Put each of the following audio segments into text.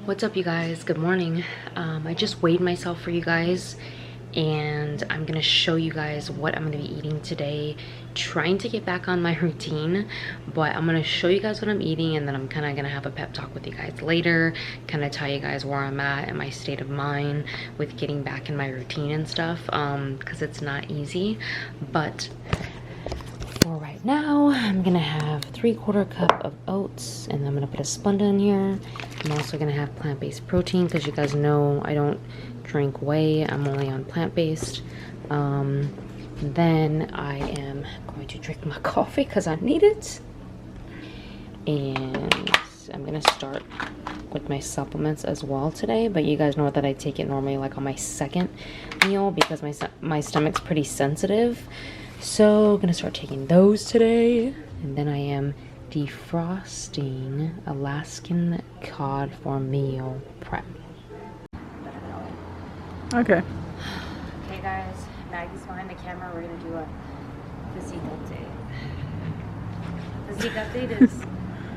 What's up, you guys? Good morning. I just weighed myself for you guys, and I'm gonna show you guys what I'm gonna be eating today. Trying to get back on my routine, but I'm gonna show you guys what I'm eating, and then I'm kind of gonna have a pep talk with you guys later, kind of tell you guys where I'm at and my state of mind with getting back in my routine and stuff, because it's not easy. But for right now, I'm gonna have 3/4 cup of oats, and I'm gonna put a Splenda in here. I'm also gonna have plant-based protein because you guys know I don't drink whey. I'm only on plant-based. Then I am going to drink my coffee because I need it. And I'm gonna start with my supplements as well today, but you guys know that I take it normally like on my second meal because my stomach's pretty sensitive. So I'm gonna start taking those today. And then I am defrosting Alaskan cod for meal prep. Okay. Okay guys, Maggie's behind the camera. We're gonna do a physique update. Physique update is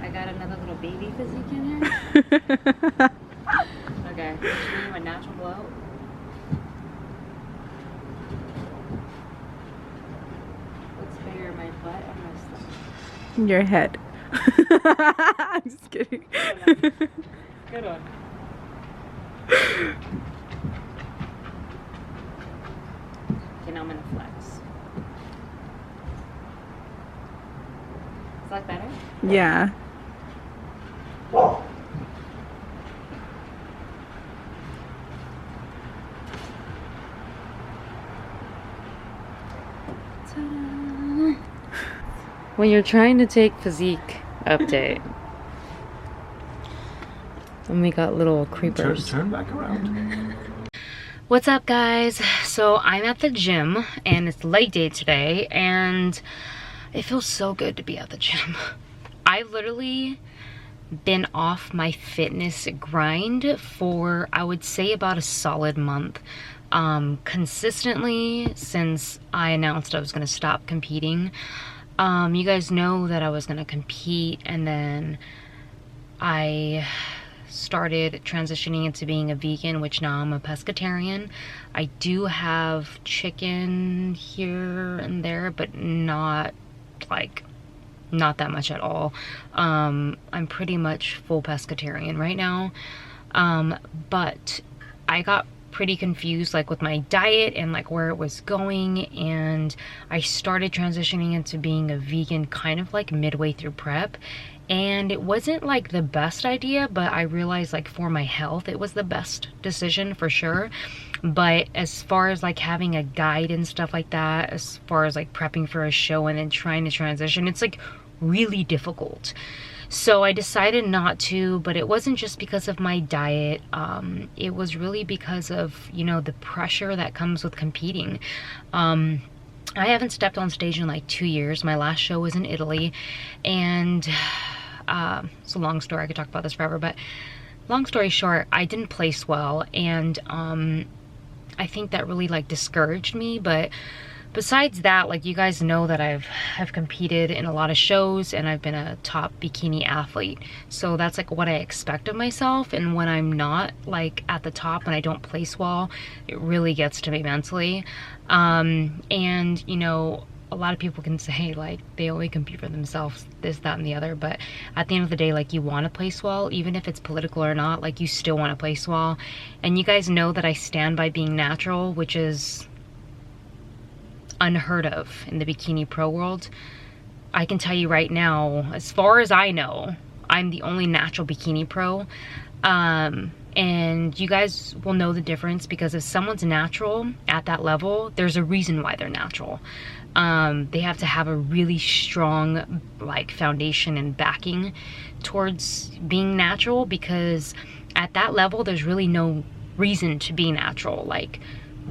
I got another little baby physique in here. Okay, I'm showing you my natural blow. What's bigger, my butt or my stomach? Your head. I'm just kidding. Good one. Okay, now I'm gonna flex. Is that better? Yeah. Ta-da. When you're trying to take physique update, and we got little creepers. Turn back around. What's up, guys? So I'm at the gym and it's leg day today, and it feels so good to be at the gym. I've literally been off my fitness grind for, I would say, about a solid month. Consistently since I announced I was going to stop competing. You guys know that I was going to compete, and then I started transitioning into being a vegan, which now I'm a pescatarian. I do have chicken here and there, but not that much at all. I'm pretty much full pescatarian right now. But I got pretty confused like with my diet and like where it was going, and I started transitioning into being a vegan kind of like midway through prep. And it wasn't like the best idea, but I realized like for my health it was the best decision for sure. But as far as like having a guide and stuff like that, as far as like prepping for a show and then trying to transition, it's like really difficult. So I decided not to, but it wasn't just because of my diet. It was really because of, you know, the pressure that comes with competing. I haven't stepped on stage in like 2 years. My last show was in Italy, and it's a long story. I could talk about this forever, but long story short, I didn't place well, and I think that really like discouraged me. But besides that, like, you guys know that I've competed in a lot of shows and I've been a top bikini athlete, so that's like what I expect of myself. And when I'm not like at the top and I don't place well, it really gets to me mentally. And you know, a lot of people can say like they only compete for themselves, this, that, and the other, but at the end of the day, like, you want to place well, even if it's political or not. Like, you still want to place well. And you guys know that I stand by being natural, which is unheard of in the bikini pro world. I can tell you right now, as far as I know, I'm the only natural bikini pro. And you guys will know the difference, because if someone's natural at that level, there's a reason why they're natural. They have to have a really strong like foundation and backing towards being natural, because at that level there's really no reason to be natural. Like,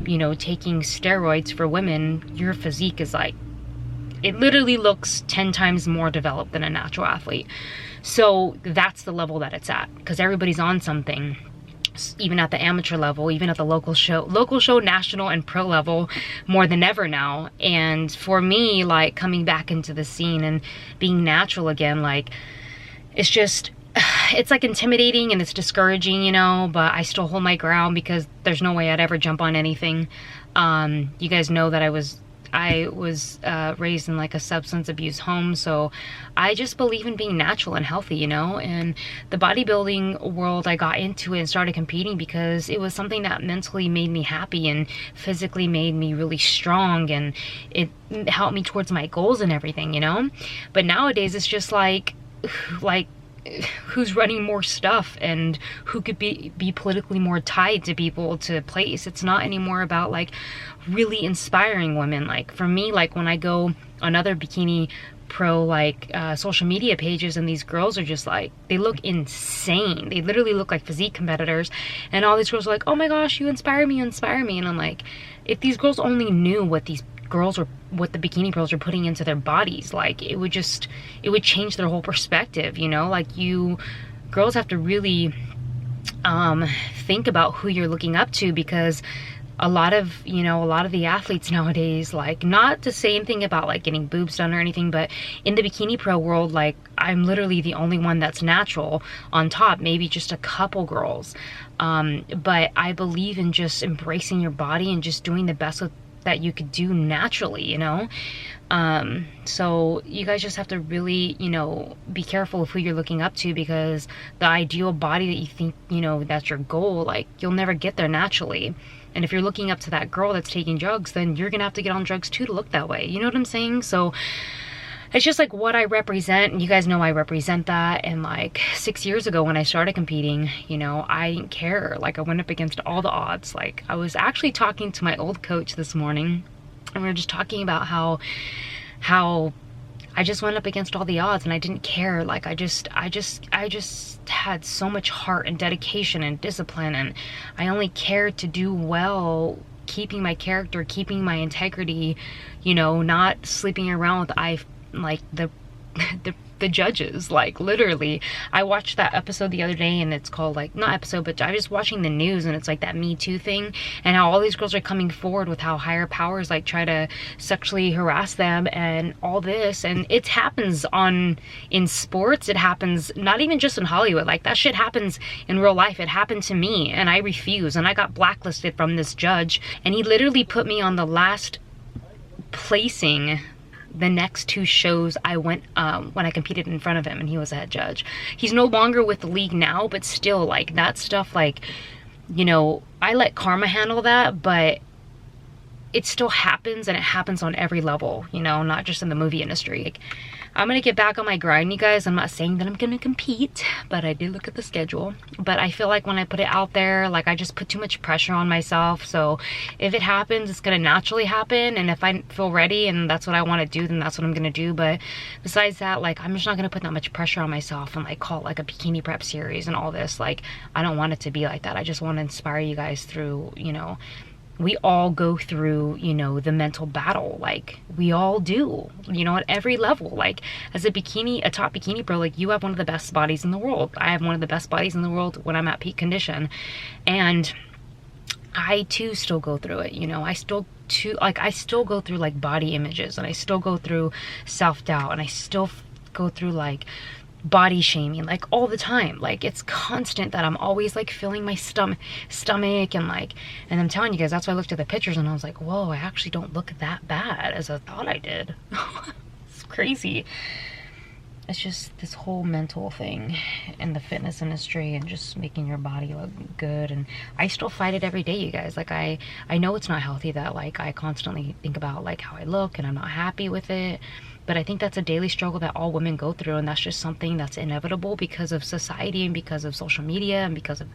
you know, taking steroids for women, your physique is like, it literally looks 10 times more developed than a natural athlete. So that's the level that it's at, because everybody's on something, even at the amateur level, even at the local show, national, and pro level, more than ever now. And for me, like, coming back into the scene and being natural again, like, it's just, it's like intimidating and it's discouraging, you know, but I still hold my ground because there's no way I'd ever jump on anything. You guys know that I was raised in like a substance abuse home, so I just believe in being natural and healthy, you know. And the bodybuilding world, I got into it and started competing because it was something that mentally made me happy and physically made me really strong, and it helped me towards my goals and everything, you know. But nowadays it's just like who's running more stuff and who could be politically more tied to people to place. It's not anymore about like really inspiring women. Like for me, like when I go on other bikini pro like social media pages, and these girls are just like, they look insane. They literally look like physique competitors, and all these girls are like, oh my gosh, you inspire me, and I'm like, if these girls only knew what these girls or what the bikini girls are putting into their bodies, like it would change their whole perspective, you know. Like you girls have to really think about who you're looking up to, because a lot of the athletes nowadays, like, not to say anything about like getting boobs done or anything, but in the bikini pro world, like I'm literally the only one that's natural on top, maybe just a couple girls, but I believe in just embracing your body and just doing the best that you could do naturally, you know. So you guys just have to really, you know, be careful of who you're looking up to, because the ideal body that you think, you know, that's your goal, like you'll never get there naturally. And if you're looking up to that girl that's taking drugs, then you're gonna have to get on drugs too to look that way, you know what I'm saying? So it's just like what I represent, and you guys know I represent that. And like 6 years ago when I started competing, you know, I didn't care. Like I went up against all the odds. Like I was actually talking to my old coach this morning, and we were just talking about how I just went up against all the odds and I didn't care. Like I just had so much heart and dedication and discipline, and I only cared to do well, keeping my character, keeping my integrity, you know, not sleeping around with the judges. Like literally, I watched that episode the other day, and it's called like, not episode, but I was watching the news, and it's like that Me Too thing, and how all these girls are coming forward with how higher powers like try to sexually harass them and all this. And it happens in sports, it happens not even just in Hollywood, like that shit happens in real life. It happened to me, and I refused, and I got blacklisted from this judge, and he literally put me on the last placing the next 2 shows I went when I competed in front of him, and he was a head judge. He's no longer with the league now, but still, like that stuff, like, you know, I let karma handle that, but it still happens, and it happens on every level, you know, not just in the movie industry. Like, I'm gonna get back on my grind, you guys. I'm not saying that I'm gonna compete, but I did look at the schedule. But I feel like when I put it out there, like I just put too much pressure on myself. So if it happens, it's gonna naturally happen. And if I feel ready and that's what I wanna do, then that's what I'm gonna do. But besides that, like I'm just not gonna put that much pressure on myself and like call it like a bikini prep series and all this. Like I don't want it to be like that. I just wanna inspire you guys through, you know, we all go through, you know, the mental battle. Like we all do, you know, at every level. Like as a top bikini pro, like you have one of the best bodies in the world. I have one of the best bodies in the world when I'm at peak condition, and I too still go through it, you know. I still go through like body images, and I still go through self-doubt, and I still go through like body shaming, like all the time. Like it's constant that I'm always like feeling my stomach and like, and I'm telling you guys, that's why I looked at the pictures and I was like, whoa, I actually don't look that bad as I thought I did. It's crazy. It's just this whole mental thing in the fitness industry and just making your body look good. And I still fight it every day, you guys. Like I know it's not healthy that like I constantly think about like how I look and I'm not happy with it. But I think that's a daily struggle that all women go through, and that's just something that's inevitable because of society and because of social media and because of,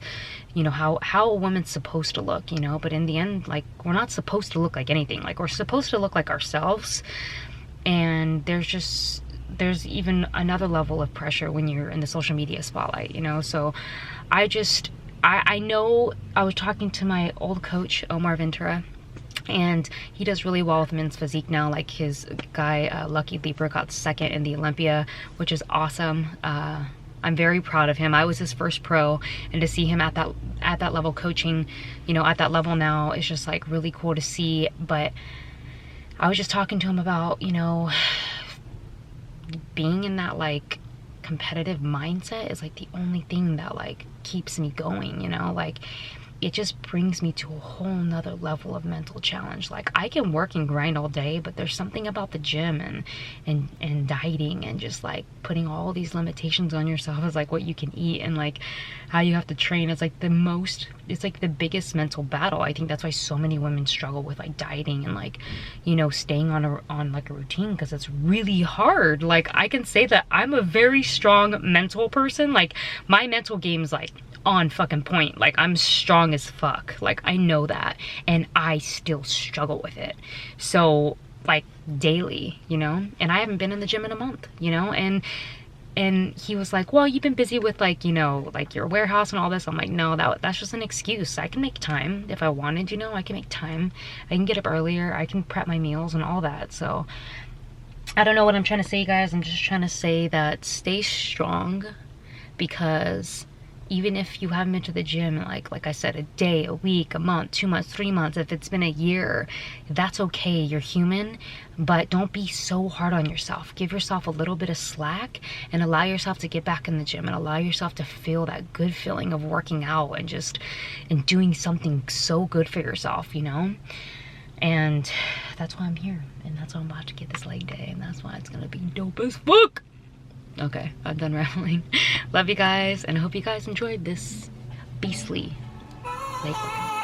you know, how a woman's supposed to look, you know. But in the end, like, we're not supposed to look like anything. Like, we're supposed to look like ourselves. And there's even another level of pressure when you're in the social media spotlight, you know. So I know I was talking to my old coach, Omar Ventura, and he does really well with men's physique now. Like his guy, Lucky Libra, got second in the Olympia, which is awesome. I'm very proud of him. I was his first pro, and to see him at that level coaching, you know, at that level now, is just like really cool to see. But I was just talking to him about, you know, being in that like competitive mindset is like the only thing that like keeps me going, you know? Like it just brings me to a whole nother level of mental challenge. Like I can work and grind all day, but there's something about the gym and dieting and just like putting all these limitations on yourself as like what you can eat and like how you have to train. It's like it's like the biggest mental battle. I think that's why so many women struggle with like dieting and like, you know, staying on like a routine, because it's really hard. Like I can say that I'm a very strong mental person. Like my mental game is like on fucking point. Like I'm strong as fuck. Like I know that, and I still struggle with it. So like daily, you know, and I haven't been in the gym in a month, you know, and he was like, well, you've been busy with like, you know, like your warehouse and all this. I'm like, no, that's just an excuse. I can make time if I wanted, you know. I can make time. I can get up earlier. I can prep my meals and all that. So I don't know what I'm trying to say, guys. I'm just trying to say that stay strong, because even if you haven't been to the gym like I said, a day, a week, a month, 2 months, 3 months, if it's been a year, that's okay. You're human, but don't be so hard on yourself. Give yourself a little bit of slack and allow yourself to get back in the gym and allow yourself to feel that good feeling of working out and doing something so good for yourself, you know? And that's why I'm here, and that's why I'm about to get this leg day, and that's why it's gonna be dope as fuck. Okay, I'm done rambling. Love you guys, and I hope you guys enjoyed this beastly leg workout.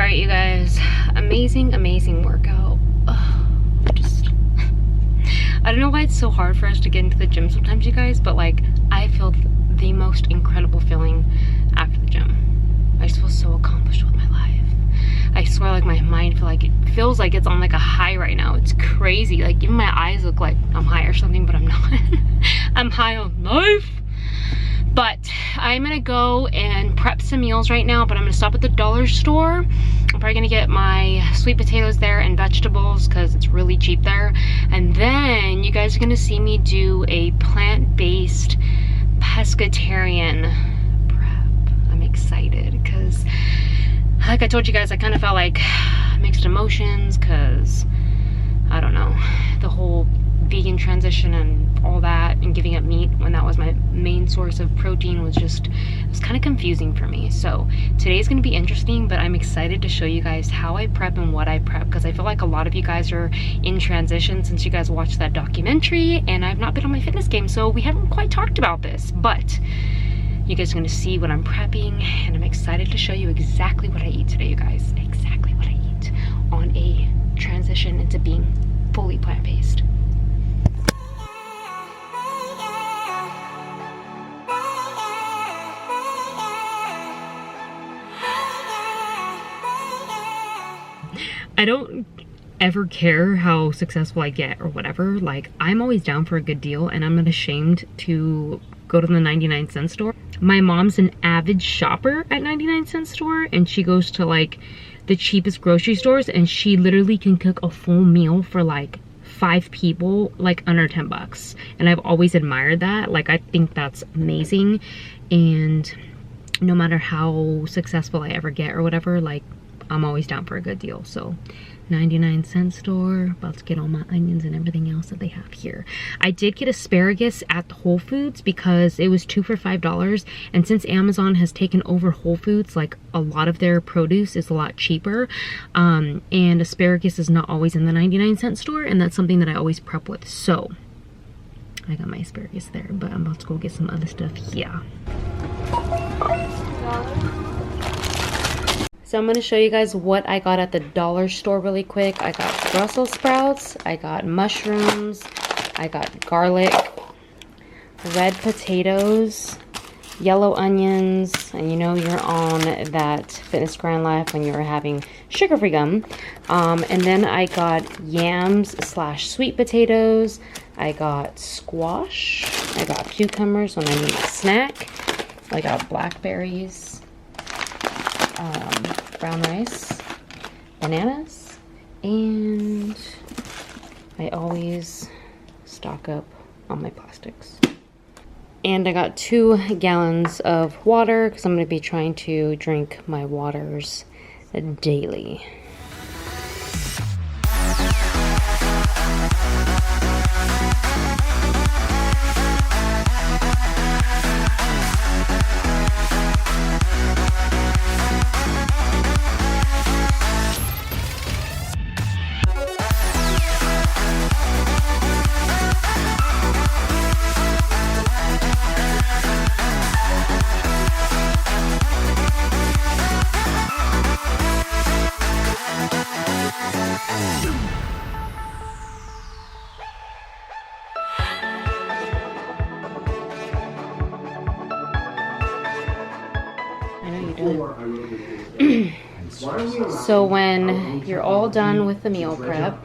right, you guys, amazing workout. Ugh, I don't know why it's so hard for us to get into the gym sometimes, you guys, but like I feel the most incredible feeling after the gym. I just feel so accomplished with my life. I swear, like my mind feels like it's on like a high right now. It's crazy. Like even my eyes look like I'm high or something, but I'm not. I'm high on life. But I'm gonna go and prep some meals right now, but I'm gonna stop at the dollar store. I'm probably gonna get my sweet potatoes there and vegetables because it's really cheap there. And then you guys are gonna see me do a plant-based pescatarian prep. I'm excited because like I told you guys, I kind of felt like mixed emotions because I don't know, the whole vegan transition and all that and giving up meat when that was my main source of protein was just, it was kind of confusing for me. So today's going to be interesting, but I'm excited to show you guys how I prep and what I prep because I feel like a lot of you guys are in transition since you guys watched that documentary and I've not been on my fitness game, so we haven't quite talked about this, but you guys are going to see what I'm prepping and I'm excited to show you exactly what I eat today, you guys. Exactly what I eat on a transition into being fully plant-based. I don't ever care how successful I get or whatever. Like, I'm always down for a good deal and I'm not ashamed to go to the 99-cent store. My mom's an avid shopper at 99-cent store and she goes to like the cheapest grocery stores and she literally can cook a full meal for like 5 people like under 10 bucks. And I've always admired that. Like, I think that's amazing. And no matter how successful I ever get or whatever, like, I'm always down for a good deal. So 99-cent store, about to get all my onions and everything else that they have here. I did get asparagus at Whole Foods because it was 2 for $5, and since Amazon has taken over Whole Foods, like a lot of their produce is a lot cheaper, and asparagus is not always in the 99-cent store, and that's something that I always prep with. So I got my asparagus there, but I'm about to go get some other stuff here. So I'm going to show you guys what I got at the dollar store really quick. I got Brussels sprouts, I got mushrooms, I got garlic, red potatoes, yellow onions, and you know you're on that fitness grand life when you're having sugar-free gum. And then I got yams / sweet potatoes, I got squash, I got cucumbers when I need a snack, I got blackberries, brown rice, bananas, and I always stock up on my plastics. And I got 2 gallons of water because I'm going to be trying to drink my waters daily. So when you're all done with the meal prep,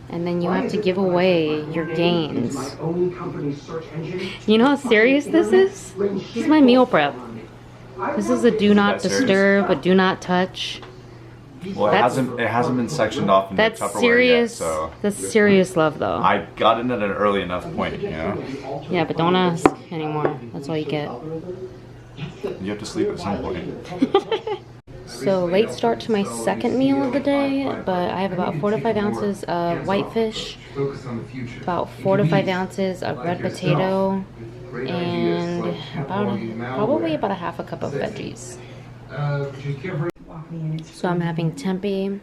and then you have to give away your gains. You know how serious this is? This is my meal prep. This is a do not disturb, a do not touch. Well, it hasn't been sectioned off in the Tupperware serious, yet, so that's serious love though. I got in at an early enough point, you know? Yeah, but don't ask anymore. That's all you get. You have to sleep at some point. So late start to my second meal of the day, but I have about 4 to 5 ounces of whitefish, about 4 to 5 ounces of red potato, and probably about a half a cup of veggies. So I'm having tempeh,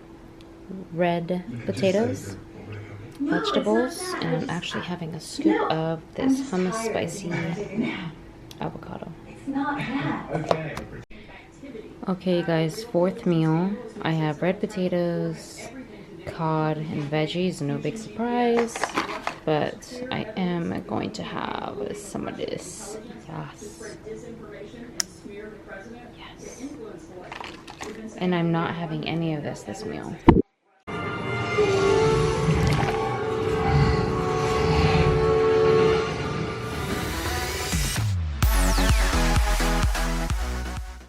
red potatoes, vegetables, and I'm actually having a scoop of this hummus spicy avocado. It's not that. Okay, guys, fourth meal. I have red potatoes, cod, and veggies. No big surprise, but I am going to have some of this. Yes. Yes. And I'm not having any of this meal.